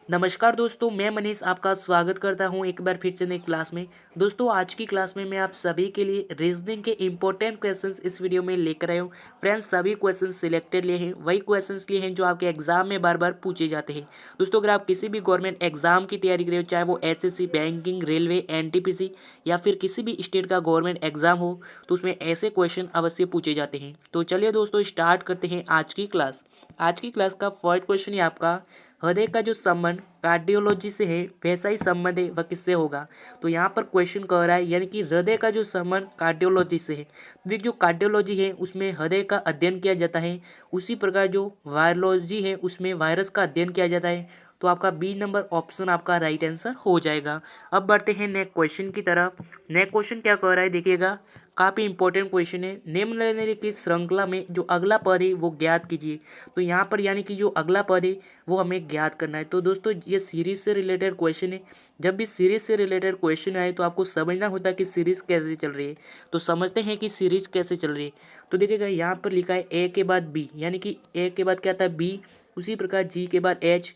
नमस्कार दोस्तों, मैं मनीष आपका स्वागत करता हूं एक बार फिर से नई क्लास में। दोस्तों, आज की क्लास में मैं आप सभी के लिए रीजनिंग के इंपॉर्टेंट क्वेश्चंस इस वीडियो में लेकर आया हूं। फ्रेंड्स, सभी क्वेश्चंस सिलेक्टेड लिए हैं, वही क्वेश्चंस लिए हैं जो आपके एग्जाम में बार बार पूछे जाते हैं। दोस्तों, अगर आप किसी भी गवर्नमेंट एग्जाम की तैयारी कर रहे हो, चाहे वो एसएससी, बैंकिंग, रेलवे, एनटीपीसी या फिर किसी भी स्टेट का गवर्नमेंट एग्जाम हो, तो उसमें ऐसे क्वेश्चन अवश्य पूछे जाते हैं। तो चलिए दोस्तों, स्टार्ट करते हैं आज की क्लास। आज की क्लास का फर्स्ट क्वेश्चन है आपका, हृदय का जो संबंध कार्डियोलॉजी से है वैसा ही संबंध है वह किससे होगा। तो यहाँ पर क्वेश्चन कह रहा है यानी कि हृदय का जो संबंध कार्डियोलॉजी से है। देखिए, जो कार्डियोलॉजी है उसमें हृदय का अध्ययन किया जाता है, उसी प्रकार जो वायरोलॉजी है उसमें वायरस का अध्ययन किया जाता है। तो आपका बी नंबर ऑप्शन आपका राइट आंसर हो जाएगा। अब बढ़ते हैं नेक्स्ट क्वेश्चन की तरफ। नेक्स्ट क्वेश्चन क्या कह रहा है, देखिएगा, काफ़ी इंपॉर्टेंट क्वेश्चन है। निम्नलिखित श्रृंखला में जो अगला पद है वो ज्ञात कीजिए। तो यहाँ पर यानी कि जो अगला पद है वो हमें ज्ञात करना है। तो दोस्तों, ये सीरीज से रिलेटेड क्वेश्चन है। जब भी सीरीज से रिलेटेड क्वेश्चन आए तो आपको समझना होता है कि सीरीज कैसे चल रही है। तो समझते हैं कि सीरीज कैसे चल रही है। तो देखिएगा, यहाँ पर लिखा है ए के बाद बी, यानी कि ए के बाद क्या आता है बी, उसी प्रकार जी के बाद एच,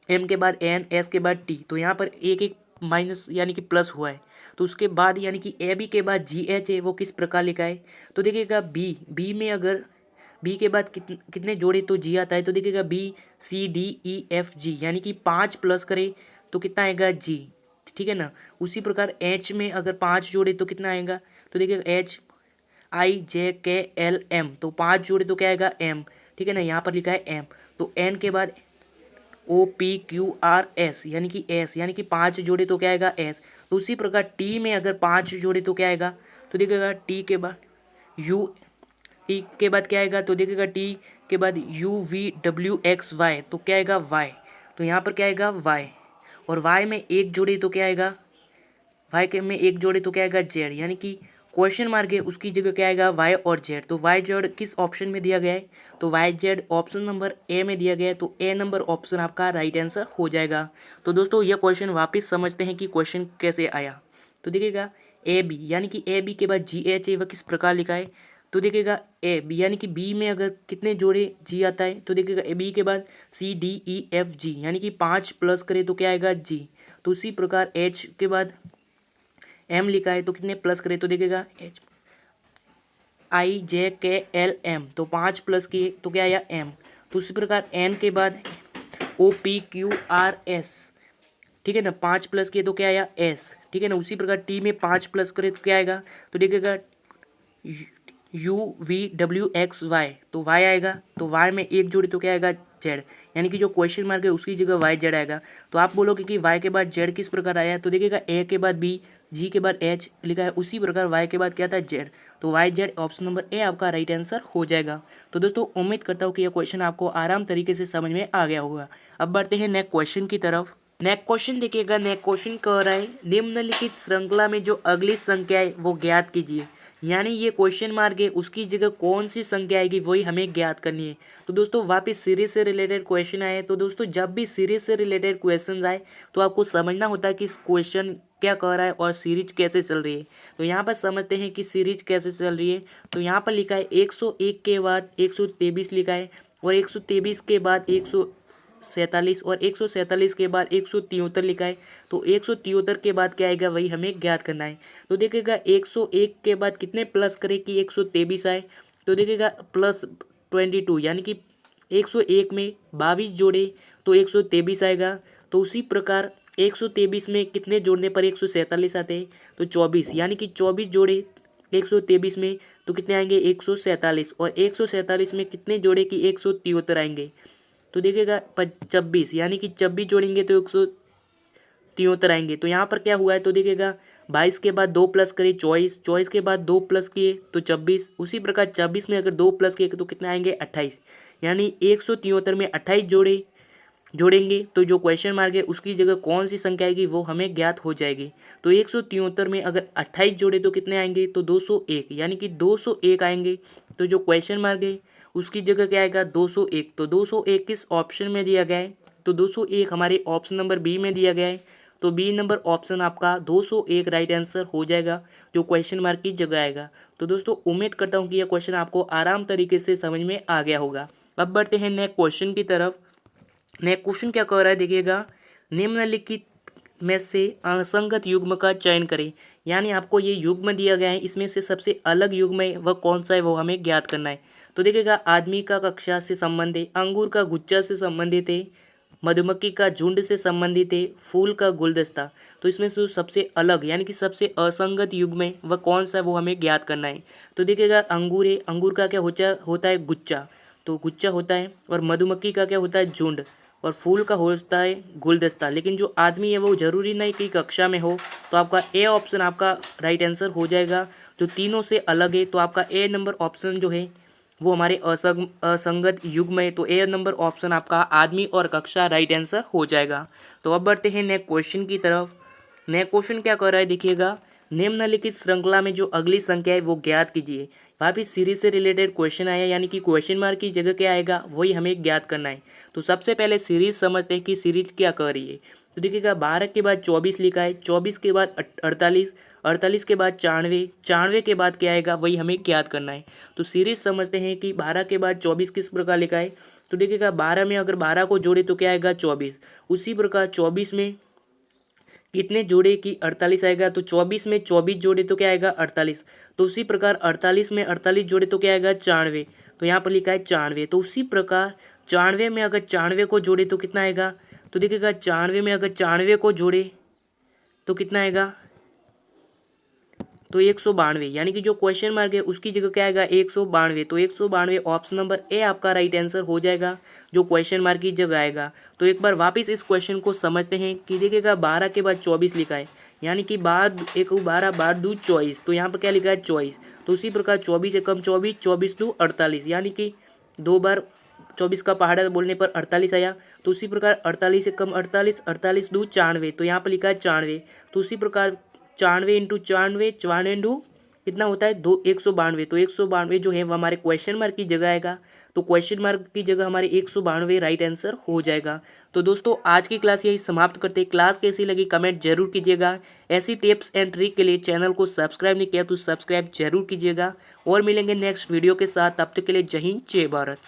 एम के बाद एन, एस के बाद टी। तो यहाँ पर एक एक माइनस यानी कि प्लस हुआ है। तो उसके बाद यानी कि ए बी के बाद जी एच है वो किस प्रकार लिखा है। तो देखिएगा, बी बी में अगर बी के बाद कितने जोड़े तो जी आता है। तो देखिएगा, B C D E F G, यानी कि 5 प्लस करे तो कितना आएगा जी, ठीक है ना। उसी प्रकार एच में अगर 5 जोड़े तो कितना आएगा। तो देखिएगा, एच आई जे के एल एम, तो 5 जोड़े तो क्या आएगा एम, ठीक है ना। यहाँ पर लिखा है एम। तो एन के बाद O P Q R S, यानी कि एस, यानी कि 5 जोड़े तो क्या आएगा एस। तो उसी प्रकार टी में अगर 5 जोड़े तो क्या आएगा। तो देखिएगा, टी के बाद यू, टी के बाद क्या आएगा। तो देखिएगा, टी के बाद U V W X Y, तो क्या आएगा वाई। तो यहाँ पर क्या आएगा वाई। और वाई में एक जोड़े तो क्या आएगा, वाई के में एक जोड़े तो क्या आएगा जेड, यानी कि क्वेश्चन मार्क है उसकी जगह क्या आएगा वाई और जेड। तो वाई जेड किस ऑप्शन में दिया गया है। तो Y Z option number A में दिया गया है। तो ए नंबर ऑप्शन आपका राइट आंसर हो जाएगा। तो दोस्तों, यह क्वेश्चन वापस समझते हैं कि क्वेश्चन कैसे आया। तो देखिएगा, ए बी, यानी कि ए बी के बाद जी एच है वह किस प्रकार लिखा है। तो देखिएगा, ए बी यानी कि बी में अगर कितने जोड़े जी आता है। तो देखिएगा, ए बी के बाद सी डी ई एफ जी, यानी कि 5 प्लस करे तो क्या आएगा जी। तो उसी प्रकार एच के बाद एम लिखा है तो कितने प्लस करें। तो देखिएगा, एच आई जे के एल एम, तो 5 प्लस किए तो क्या आया एम। तो उसी प्रकार एन के बाद O P Q R S, ठीक है ना, 5 प्लस किए तो क्या आया एस, ठीक है ना। उसी प्रकार टी में 5 प्लस करे तो क्या आएगा। तो देखिएगा, U V W X Y, तो वाई आएगा। तो वाई में एक जोड़ी तो क्या आएगा जेड, यानी कि जो क्वेश्चन मार्क है उसकी जगह वाई जेड आएगा। तो आप बोलोगे कि वाई के बाद जेड किस प्रकार आया। तो देखिएगा, ए के बाद बी, जी के बाद एच लिखा है, उसी प्रकार वाई के बाद क्या था जेड। तो Y Z option number A आपका राइट आंसर हो जाएगा। तो दोस्तों, उम्मीद करता हूँ कि यह क्वेश्चन आपको आराम तरीके से समझ में आ गया होगा। अब बढ़ते हैं नेक्स्ट क्वेश्चन की तरफ। नेक्स्ट क्वेश्चन देखिएगा, नेक्स्ट क्वेश्चन कह रहा है, निम्नलिखित श्रृंखला में जो अगली संख्या है वो ज्ञात कीजिए। यानी ये क्वेश्चन मार्क है उसकी जगह कौन सी संख्या आएगी वही हमें ज्ञात करनी है। तो दोस्तों, वापस सीरीज से रिलेटेड क्वेश्चन आए। तो दोस्तों, जब भी सीरीज से रिलेटेड क्वेश्चन आए तो आपको समझना होता है कि इस क्वेश्चन क्या कह रहा है और सीरीज कैसे चल रही है। तो यहाँ पर समझते हैं कि सीरीज कैसे चल रही है। तो यहाँ पर लिखा है 101 के बाद 123 लिखा है, और 123 के बाद 147, और 147 के बाद 173 लिखा है। तो 173 के बाद क्या आएगा वही हमें ज्ञात करना है। तो देखिएगा, 101 के बाद कितने प्लस करें कि 123 आए। तो देखिएगा, प्लस 22, यानी कि 101 में 22 जोड़े तो 123 आएगा। तो उसी प्रकार 123 में कितने जोड़ने पर 147 आते हैं। तो 24, यानी कि 24 जोड़े 123 में तो कितने आएंगे 147, और 147 में कितने जोड़े कि 173 आएंगे। तो देखिएगा, 26, यानी कि 26 जोड़ेंगे तो 173 आएंगे। तो यहाँ पर क्या हुआ है। तो देखिएगा, 22 के बाद 2 प्लस करिए 24, 24 के बाद 2 प्लस किए तो 26, उसी प्रकार 26 में अगर 2 प्लस किए तो कितने आएंगे 28, यानी 173 में 28 जोड़ेंगे तो जो क्वेश्चन मार्क है उसकी जगह कौन सी संख्या आएगी वो हमें ज्ञात हो जाएगी। तो 173 में अगर 28 जोड़े तो कितने आएंगे। तो 201, यानी कि 201 आएंगे। तो जो क्वेश्चन मार्क है उसकी जगह क्या आएगा 201। तो 201 किस ऑप्शन में दिया गया है। तो 201 हमारे ऑप्शन नंबर बी में दिया गया है। तो बी नंबर ऑप्शन आपका 201 राइट आंसर हो जाएगा, जो क्वेश्चन मार्क की जगह आएगा। तो दोस्तों, उम्मीद करता हूँ कि यह क्वेश्चन आपको आराम तरीके से समझ में आ गया होगा। अब बढ़ते हैं नेक्स्ट क्वेश्चन की तरफ। नेक्स्ट क्वेश्चन क्या कह रहा है देखिएगा, निम्नलिखित में से असंगत युग्म का चयन करें। यानी आपको ये युग्म दिया गया है, इसमें से सबसे अलग युग्म है वह कौन सा है वो हमें ज्ञात करना है। तो देखिएगा, आदमी का कक्षा से संबंधित, अंगूर का गुच्छा से संबंधित है, मधुमक्खी का झुंड से संबंधित है, फूल का गुलदस्ता। तो इसमें से सबसे अलग यानी कि सबसे असंगत युग्म है वह कौन सा है वो हमें ज्ञात करना है। तो देखिएगा, अंगूर है, अंगूर का क्या होता है गुच्छा, तो गुच्छा होता है, और मधुमक्खी का क्या होता है झुंड, और फूल का होता है गुलदस्ता। लेकिन जो आदमी है वो जरूरी नहीं कि कक्षा में हो, तो आपका ए ऑप्शन आपका राइट आंसर हो जाएगा। जो तीनों से अलग है तो आपका ए नंबर ऑप्शन जो है वो हमारे असंगत युग्म है, तो ए नंबर ऑप्शन आपका आदमी और कक्षा राइट आंसर हो जाएगा। तो अब बढ़ते हैं नेक्स्ट क्वेश्चन की तरफ। नेक्स्ट क्वेश्चन क्या कर रहा है देखिएगा, निम्नलिखित श्रृंखला में जो अगली संख्या है वो ज्ञात कीजिए। वापिस सीरीज से रिलेटेड क्वेश्चन आया, यानी कि क्वेश्चन मार्क की जगह क्या आएगा वही हमें ज्ञात करना है। तो सबसे पहले सीरीज समझते हैं कि सीरीज क्या कर रही है। तो देखिएगा, 12 के बाद 24 लिखा है, 24 के बाद 48, 48 के बाद 94, 94 के बाद क्या आएगा वही हमें ज्ञात करना है। तो सीरीज समझते हैं कि 12 के बाद 24 किस प्रकार लिखा है। तो देखिएगा, 12 में अगर 12 को जोड़े तो क्या आएगा 24, उसी प्रकार 24 में कितने जोड़े कि 48 आएगा, तो 24 में 24 जोड़े तो क्या आएगा 48। तो उसी प्रकार 48 में 48 जोड़े तो क्या आएगा 94, तो यहाँ पर लिखा है 94। तो उसी प्रकार 94 में अगर 94 को जोड़े तो कितना आएगा। तो देखिएगा, 94 में अगर 94 को जोड़े तो कितना आएगा, तो 192, यानी कि जो क्वेश्चन मार्क है उसकी जगह क्या आएगा 192। तो 192 ऑप्शन नंबर ए आपका राइट आंसर हो जाएगा, जो क्वेश्चन मार्क की जगह आएगा। तो एक बार वापस इस क्वेश्चन को समझते हैं कि देखिएगा, 12 के बाद 24 लिखा है, यानी कि 12 1 12 12 2 24, तो यहाँ पर क्या लिखा है 24। तो उसी प्रकार 24 एकम 24, 24 2 48, यानी कि 2 बार 24 का पहाड़ा बोलने पर 48 आया। तो उसी प्रकार 48 एकम 48, 48 2 94, तो यहाँ पर लिखा है 94। तो उसी प्रकार 94 इंटू 94, 94 इंटू कितना होता है 192। तो 192 जो है वो हमारे क्वेश्चन मार्क की जगह आएगा, तो क्वेश्चन मार्क की जगह हमारे 192 राइट आंसर हो जाएगा। तो दोस्तों, आज की क्लास यही समाप्त करते हैं। क्लास कैसी लगी कमेंट जरूर कीजिएगा। ऐसी टिप्स एंड ट्रिक के लिए चैनल को सब्सक्राइब नहीं किया तो सब्सक्राइब जरूर कीजिएगा, और मिलेंगे नेक्स्ट वीडियो के साथ। तब तक के लिए जय हिंद, जय भारत।